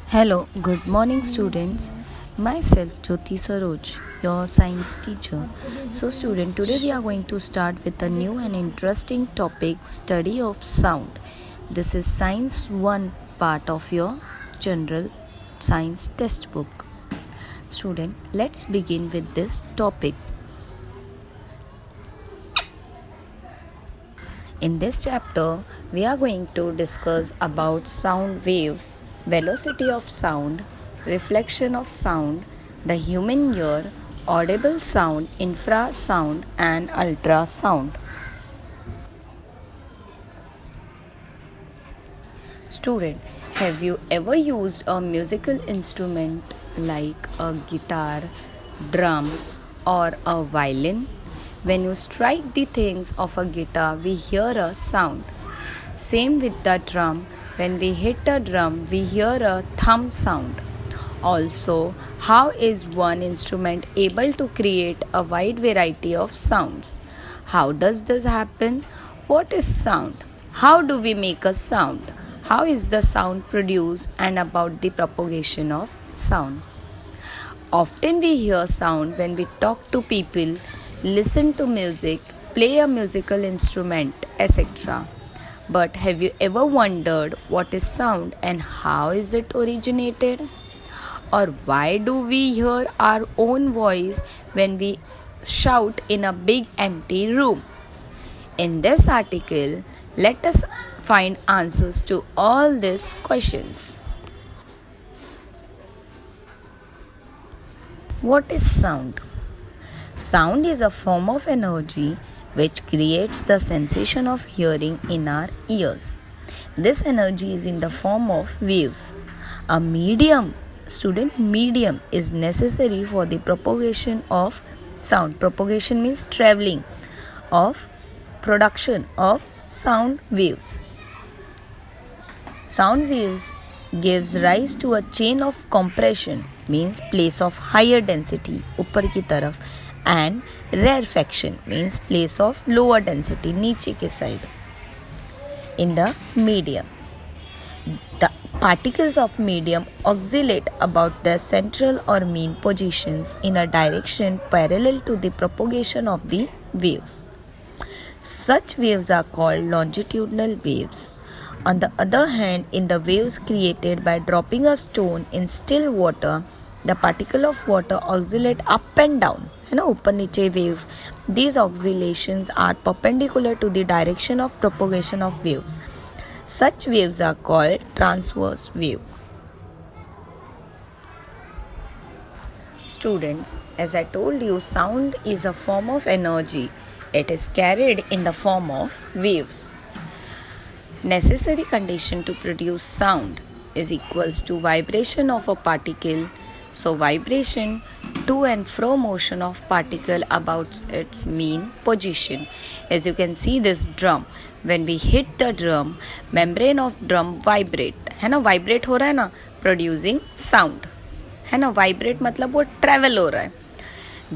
Hello, good morning, students. Myself, Jyoti Saroj, your science teacher. So, student, today we are going to start with a new and interesting topic, study of sound. This is Science 1 part of your general science textbook. Student, let's begin with this topic. In this chapter, we are going to discuss about sound waves, velocity of sound, reflection of sound, the human ear, audible sound, infrasound and ultrasound. Student, have you ever used a musical instrument like a guitar, drum or a violin? When you strike the things of a guitar, we hear a sound. Same with the drum. When we hit a drum, we hear a thump sound. Also, how is one instrument able to create a wide variety of sounds? How does this happen? What is sound? How do we make a sound? How is the sound produced and about the propagation of sound? Often we hear sound when we talk to people, listen to music, play a musical instrument, etc. But have you ever wondered what is sound and how is it originated? Or why do we hear our own voice when we shout in a big empty room? In this article, let us find answers to all these questions. What is sound? Sound is a form of energy which creates the sensation of hearing in our ears. This energy is in the form of waves. A medium is necessary for the propagation of sound. Propagation means traveling of production of sound waves. Sound waves gives rise to a chain of compression, means place of higher density ऊपर की तरफ, and rarefaction means place of lower density नीचे के side in the medium. The particles of medium oscillate about their central or mean positions in a direction parallel to the propagation of the wave. Such waves are called longitudinal waves. On the other hand, in the waves created by dropping a stone in still water, the particle of water oscillate up and down. है ना, ऊपर नीचे wave. These oscillations are perpendicular to the direction of propagation of waves. Such waves are called transverse waves. Students, as I told you, sound is a form of energy. It is carried in the form of waves. Necessary condition to produce sound is equals to vibration of a particle. So vibration, to and fro motion of particle about its mean position. As you can see this drum, when we hit the drum, membrane of drum vibrate, है ना, vibrate हो रहा है ना, producing sound, है ना, vibrate मतलब वो travel हो रहा है.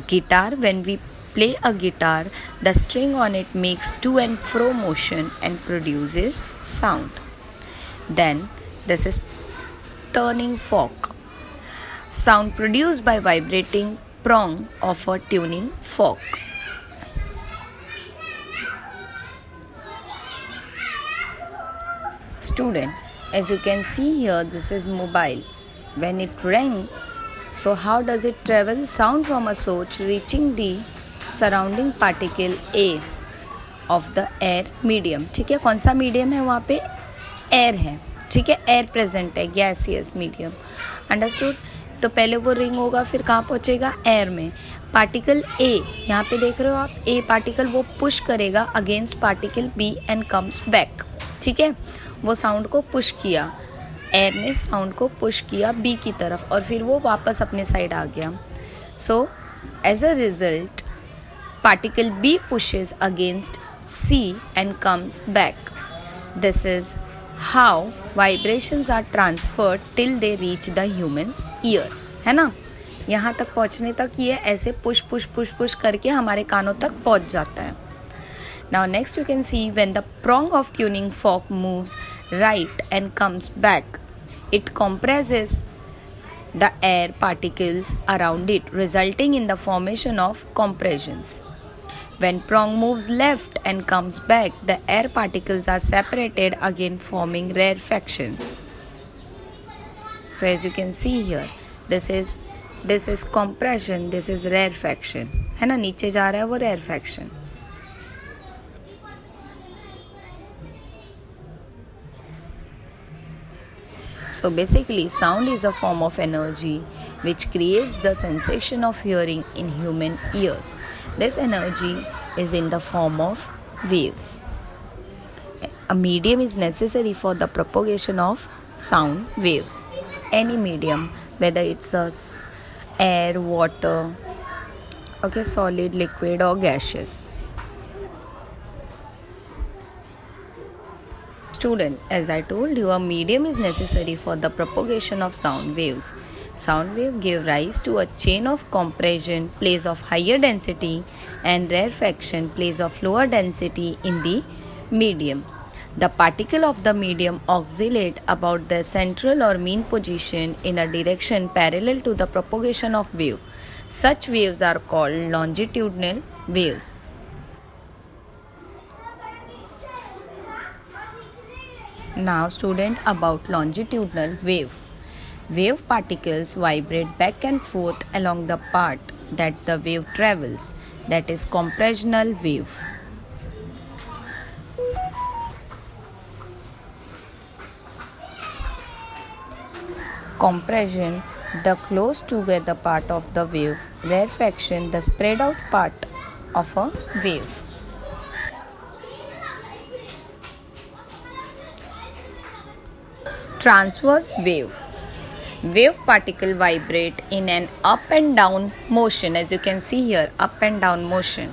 Guitar, when we play a guitar, the string on it makes to and fro motion and produces sound. Then this is turning fork. Sound produced by vibrating prong of a tuning fork. Student, as you can see here, this is mobile. When it rang, so how does it travel? Sound from a source reaching the surrounding particle A of the air medium. ठीक है, कौन सा medium है वहाँ पे? Air है. ठीक है, एयर प्रेजेंट है, गैसियस मीडियम. अंडरस्टूड? तो पहले वो रिंग होगा, फिर कहाँ पहुँचेगा? एयर में. पार्टिकल ए, यहाँ पे देख रहे हो आप, ए पार्टिकल वो पुश करेगा against particle B and comes back. ठीक है, वो साउंड को पुश किया, एयर ने साउंड को पुश किया बी की तरफ और फिर वो वापस अपने साइड आ गया. So as a result particle B pushes against C and comes back. This is how vibrations are transferred till they reach the human's ear. है ना, यहाँ तक पहुँचने तक ये ऐसे पुश पुश पुश पुश करके हमारे कानों तक पहुँच जाता है. Now next you can see when the prong of tuning fork moves right and comes back, it compresses the air particles around it, resulting in the formation of compressions. When prong moves left and comes back, the air particles are separated again, forming rarefactions. So as you can see here, this is compression, this is rarefaction. है ना, नीचे जा रहा है वो rarefaction. So basically, sound is a form of energy which creates the sensation of hearing in human ears. This energy is in the form of waves. A medium is necessary for the propagation of sound waves. Any medium, whether it's air, water, okay, solid, liquid, or gaseous. Student, as I told you, a medium is necessary for the propagation of sound waves. Sound wave give rise to a chain of compression, place of higher density, and rarefaction, place of lower density in the medium. The particle of the medium oscillate about their central or mean position in a direction parallel to the propagation of wave. Such waves are called longitudinal waves. Now student, about longitudinal wave. Wave particles vibrate back and forth along the path that the wave travels, that is compressional wave. Compression, the close together part of the wave. Rarefaction, the spread out part of a wave. Transverse wave. Wave particle vibrate in an up and down motion, as you can see here, up and down motion.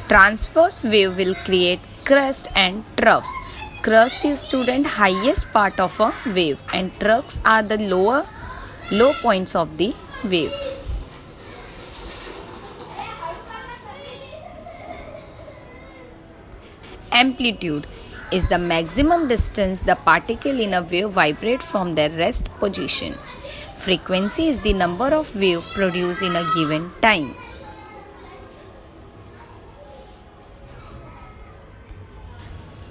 Transverse wave will create crest and troughs. Crest is, student, highest part of a wave, and troughs are the low points of the wave. Amplitude is the maximum distance the particle in a wave vibrate from their rest position. Frequency is the number of waves produced in a given time.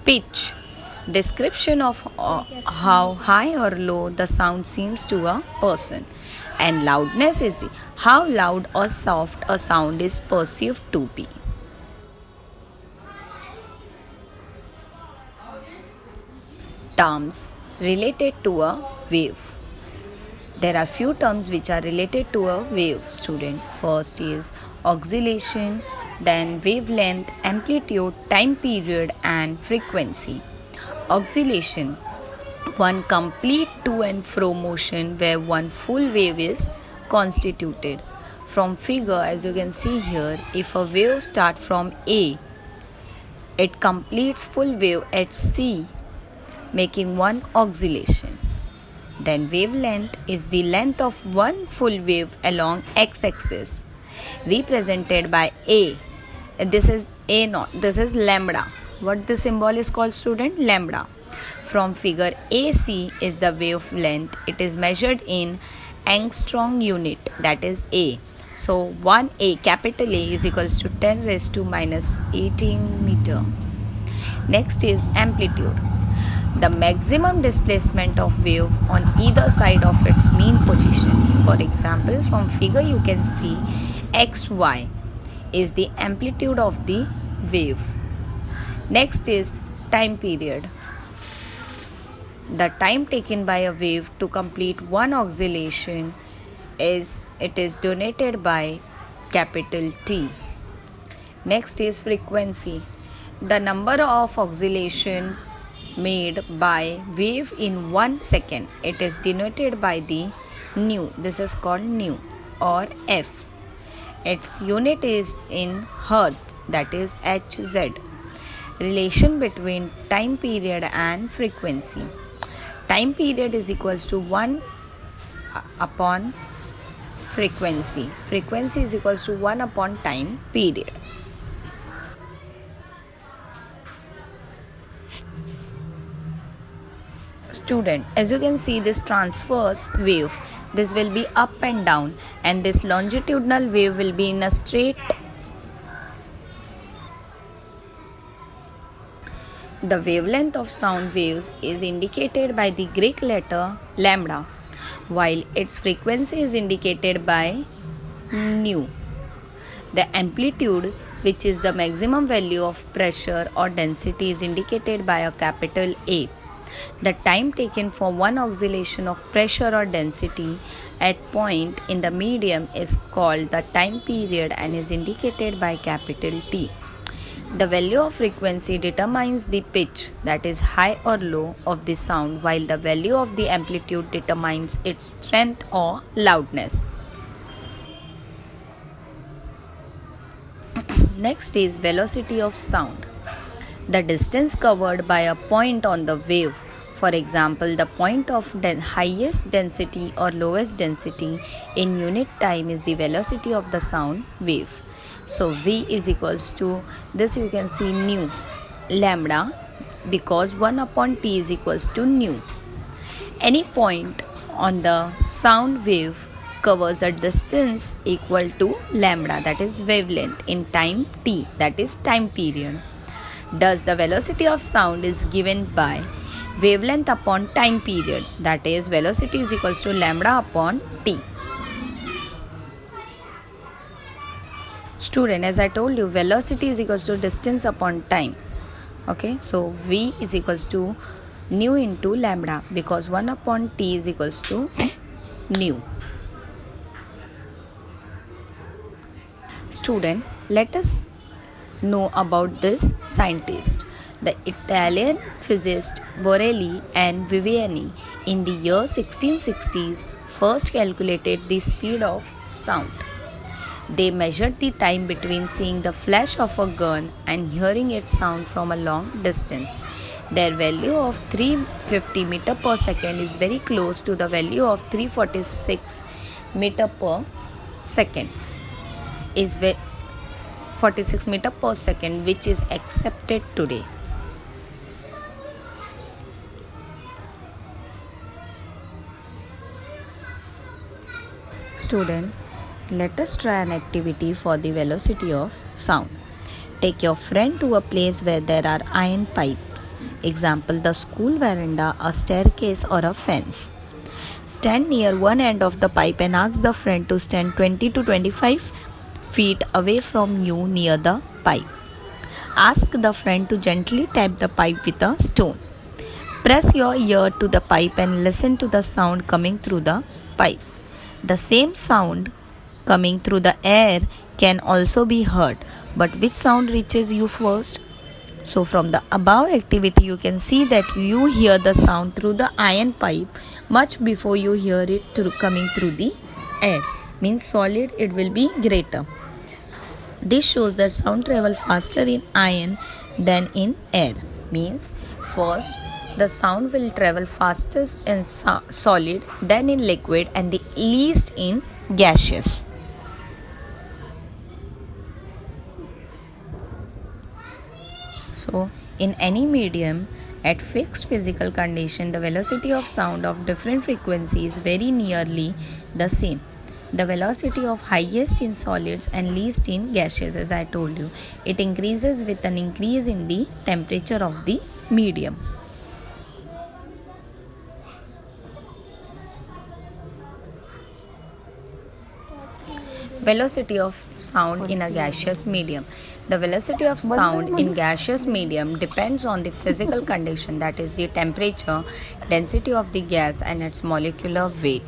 Pitch, description of how high or low the sound seems to a person. And loudness is how loud or soft a sound is perceived to be. Terms related to a wave. There are few terms which are related to a wave, student. First is oscillation, then wavelength, amplitude, time period, and frequency. Oscillation, one complete to and fro motion where one full wave is constituted. From figure, as you can see here, if a wave starts from A, it completes full wave at C, making one oscillation. Then wavelength is the length of one full wave along x-axis, represented by A. This is A naught, this is lambda. What this symbol is called, student? Lambda. From figure AC is the wavelength. It is measured in angstrom unit, that is A. So 1A, capital A, is equals to 10 raised to minus 18 meter. Next is amplitude, the maximum displacement of wave on either side of its mean position. For example, from figure you can see xy is the amplitude of the wave. Next is time period, the time taken by a wave to complete one oscillation is denoted by capital T. Next is frequency, the number of oscillation made by wave in 1 second. It is denoted by the nu. This is called nu or F. Its unit is in hertz, that is Hz. Relation between time period and frequency. Time period is equals to 1 upon frequency. Frequency is equals to 1 upon time period. Student, as you can see, this transverse wave, this will be up and down, and this longitudinal wave will be in a straight. The wavelength of sound waves is indicated by the Greek letter lambda, while its frequency is indicated by nu. The amplitude, which is the maximum value of pressure or density, is indicated by a capital A. The time taken for one oscillation of pressure or density at point in the medium is called the time period and is indicated by capital T. The value of frequency determines the pitch, that is high or low, of the sound, while the value of the amplitude determines its strength or loudness. Next is velocity of sound. The distance covered by a point on the wave. For example, the point of highest density or lowest density in unit time is the velocity of the sound wave. So V is equals to this, you can see nu lambda, because 1 upon T is equals to nu. Any point on the sound wave covers a distance equal to lambda, that is wavelength, in time T, that is time period. Thus the velocity of sound is given by wavelength upon time period, that is velocity is equals to lambda upon T. Student, as I told you, velocity is equals to distance upon time. Okay, so V is equals to nu into lambda, because 1 upon T is equals to nu. Student, let us know about this scientist. The Italian physicist Borelli and Viviani in the year 1660s first calculated the speed of sound. They measured the time between seeing the flash of a gun and hearing its sound from a long distance. Their value of 350 meter per second is very close to the value of 346 meter per second. 46 meter per second, which is accepted today. Student, let us try an activity for the velocity of sound. Take your friend to a place where there are iron pipes. Example, the school veranda, a staircase, or a fence. Stand near one end of the pipe and ask the friend to stand 20 to 25 feet away from you near the pipe. Ask the friend to gently tap the pipe with a stone. Press your ear to the pipe and listen to the sound coming through the pipe. The same sound coming through the air can also be heard, but which sound reaches you first? So from the above activity you can see that you hear the sound through the iron pipe much before you hear it coming through the air. Means solid, it will be greater. This shows that sound travel faster in iron than in air. Means first the sound will travel fastest in solid, then in liquid, and the least in gaseous. So in any medium at fixed physical condition, the velocity of sound of different frequencies is very nearly the same. The velocity of highest in solids and least in gaseous, as I told you, it increases with an increase in the temperature of the medium. Velocity of sound in a gaseous medium. The velocity of sound in gaseous medium depends on the physical condition, that is the temperature, density of the gas, and its molecular weight.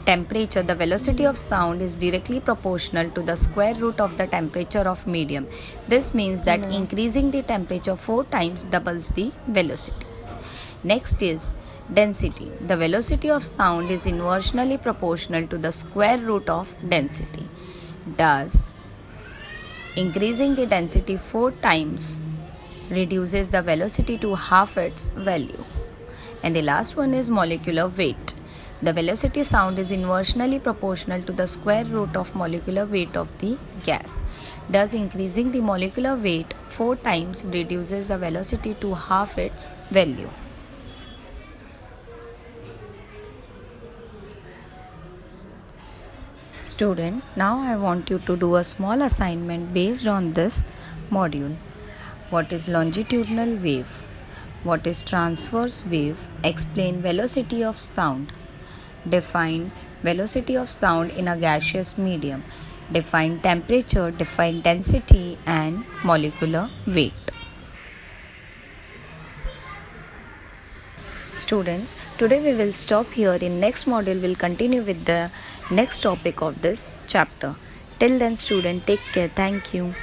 Temperature. The velocity of sound is directly proportional to the square root of the temperature of medium. This means that increasing the temperature 4 times doubles the velocity. Next is density. The velocity of sound is inversely proportional to the square root of density. Thus, increasing the density 4 times reduces the velocity to half its value. And the last one is molecular weight. The velocity sound is inversely proportional to the square root of molecular weight of the gas. Thus, increasing the molecular weight 4 times reduces the velocity to half its value. Student, now I want you to do a small assignment based on this module. What is longitudinal wave? What is transverse wave? Explain velocity of sound. Define velocity of sound in a gaseous medium. Define temperature, define density and molecular weight. Students, today we will stop here. In next module we'll continue with the next topic of this chapter. Till then student, take care. Thank you.